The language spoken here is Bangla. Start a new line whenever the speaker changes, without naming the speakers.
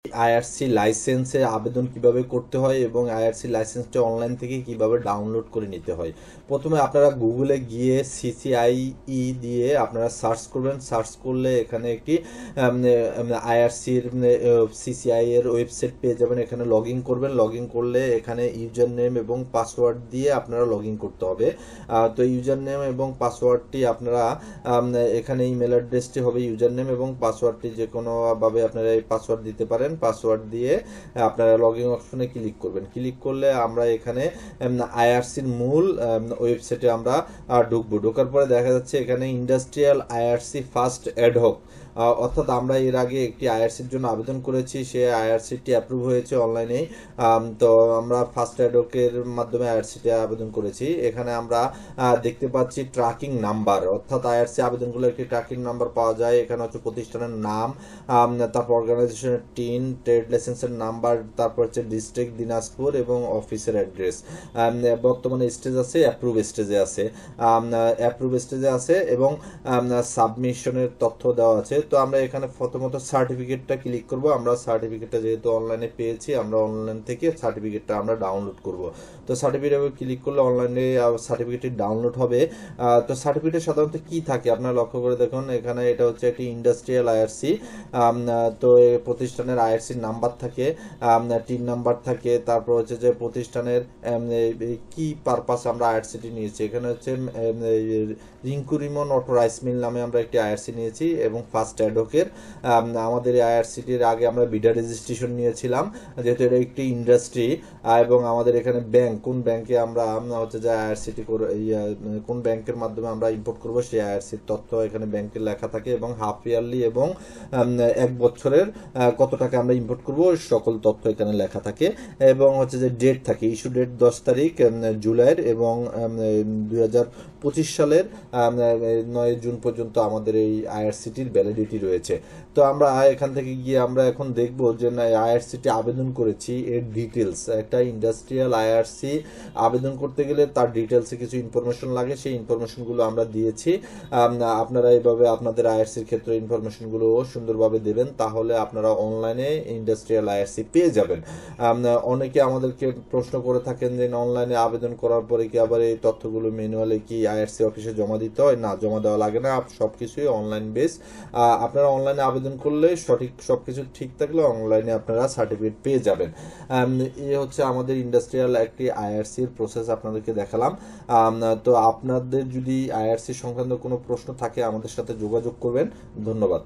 আইআরসি লাইসেন্সে আবেদন কিভাবে করতে হয় এবং আইআরসি লাইসেন্সটা অনলাইন থেকে কিভাবে ডাউনলোড করে নিতে হয়। প্রথমে আপনারা গুগলে গিয়ে সিসিআইই দিয়ে আপনারা সার্চ করবেন। সার্চ করলে এখানে একটি আইআরসির সিসিআই এর ওয়েবসাইট পেয়ে যাবেন। এখানে লগ ইন করবেন। লগ ইন করলে এখানে ইউজার নেম এবং পাসওয়ার্ড দিয়ে আপনারা লগ ইন করতে হবে। তো ইউজার নেম এবং পাসওয়ার্ডটি আপনারা এখানে ইমেল অ্যাড্রেসটি হবে ইউজার নেম এবং পাসওয়ার্ডটি যে কোনোভাবে আপনারা এই পাসওয়ার্ড দিতে পারেন। পাসওয়ার্ড দিয়ে আপনারা লগইন অপশনে ক্লিক করবেন। ক্লিক করলে আমরা এখানে আইআরসির মূল ওয়েবসাইটে আমরা ঢুকবো। ঢোকার পরে দেখা যাচ্ছে এখানে ইন্ডাস্ট্রিয়াল আইআরসি ফার্স্ট অ্যাডহক, অর্থাৎ আমরা এর আগে একটি আইআরসির জন্য আবেদন করেছি, সে আইআরসিটি অ্যাপ্রুভ হয়েছে অনলাইনে। তো আমরা ফার্স্ট অ্যাডহকের মাধ্যমে আইআরসিটি আবেদন করেছি। এখানে আমরা দেখতে পাচ্ছি ট্র্যাকিং নাম্বার, অর্থাৎ আইআরসি আবেদনগুলো একটি ট্র্যাকিং নাম্বার পাওয়া যায়। এখানে হচ্ছে প্রতিষ্ঠানের নাম, তারপর অর্গানাইজেশনের টিন, ট্রেড লাইসেন্সের নাম্বার, তারপর হচ্ছে ডিস্ট্রিক্ট দিনাজপুর এবং অফিসের অ্যাড্রেস। বর্তমানে স্টেজ আছে, অ্যাপ্রুভ স্টেজে আছে, অ্যাপ্রুভ স্টেজে আছে এবং সাবমিশনের তথ্য দেওয়া আছে। তো আমরা এখানে প্রথমত সার্টিফিকেটটা ক্লিক করব। আমরা সার্টিফিকেটটা যেহেতু অনলাইনে পেয়েছি, আমরা অনলাইন থেকে সার্টিফিকেটটা আমরা ডাউনলোড করব। তো সার্টিফিকেট ক্লিক করলে অনলাইনে সার্টিফিকেটটি ডাউনলোড হবে। তো সার্টিফিকেটে সাধারণত কি থাকে আপনারা লক্ষ্য করে দেখুন। এখানে এটা হচ্ছে একটি ইন্ডাস্ট্রিয়াল আইআরসি। তো প্রতিষ্ঠানের আইআরসির নাম্বার থাকে, টিন নাম্বার থাকে, তারপর হচ্ছে যে প্রতিষ্ঠানের কি পারপাস আমরা আইআরসিটি নিয়েছি। এখানে হচ্ছে Rinku Rimon auto rice mill নামে আমরা একটি আইআরসি নিয়েছি এবং ফার্স্ট অ্যাডহকের আমাদের আইআরসিটির আগে আমরা বিডা রেজিস্ট্রেশন নিয়েছিলাম, যেহেতু এটা একটি ইন্ডাস্ট্রি। এবং আমাদের এখানে ব্যাংক, কোন ব্যাংকে আমরা হচ্ছে যে আইআরসিটি কোন ব্যাংকের মাধ্যমে আমরা ইম্পোর্ট করবো সেই আইআরসির তথ্য এখানে ব্যাংকের লেখা থাকে এবং হাফ ইয়ারলি এবং এক বছরের কত টাকা আমরা ইম্পোর্ট করবো সকল তথ্য এখানে লেখা থাকে। এবং হচ্ছে যে ডেট থাকে, ইস্যু ডেট 10 তারিখ জুলাইয়ের এবং 2025 সালের 9 জুন পর্যন্ত আমাদের এই আইআরসিটির ভ্যালিডিটি রয়েছে। তো আমরা এখান থেকে গিয়ে আমরা এখন দেখব যে না আইআরসিটি আবেদন করেছি এর ডিটেলস। একটা ইন্ডাস্ট্রিয়াল আইআরসি আবেদন করতে গেলে তার ডিটেলসে কিছু ইনফরমেশন লাগে, সেই ইনফরমেশনগুলো আমরা দিয়েছি। আপনারা এইভাবে আপনাদের আইআরসির ক্ষেত্রে ইনফরমেশনগুলো সুন্দরভাবে দেবেন, তাহলে আপনারা অনলাইনে ইন্ডাস্ট্রিয়াল আইআরসি পেয়ে যাবেন। অনেকে আমাদেরকে প্রশ্ন করে থাকেন যে অনলাইনে আবেদন করার পরে কি আবার এই তথ্যগুলো ম্যানুয়ালি কি আইআরসি অফিসে জমা দিতে হয়? না, জমা দেওয়া লাগে না, সবকিছুই অনলাইন বেস। আপনারা অনলাইনে আবেদন করলে সঠিক সবকিছু ঠিক থাকলে অনলাইনে আপনারা সার্টিফিকেট পেয়ে যাবেন। এই হচ্ছে আমাদের ইন্ডাস্ট্রিয়াল একটি আইআরসির প্রসেস আপনাদেরকে দেখালাম। তো আপনাদের যদি আইআরসি সংক্রান্ত কোনো প্রশ্ন থাকে আমাদের সাথে যোগাযোগ করবেন। ধন্যবাদ।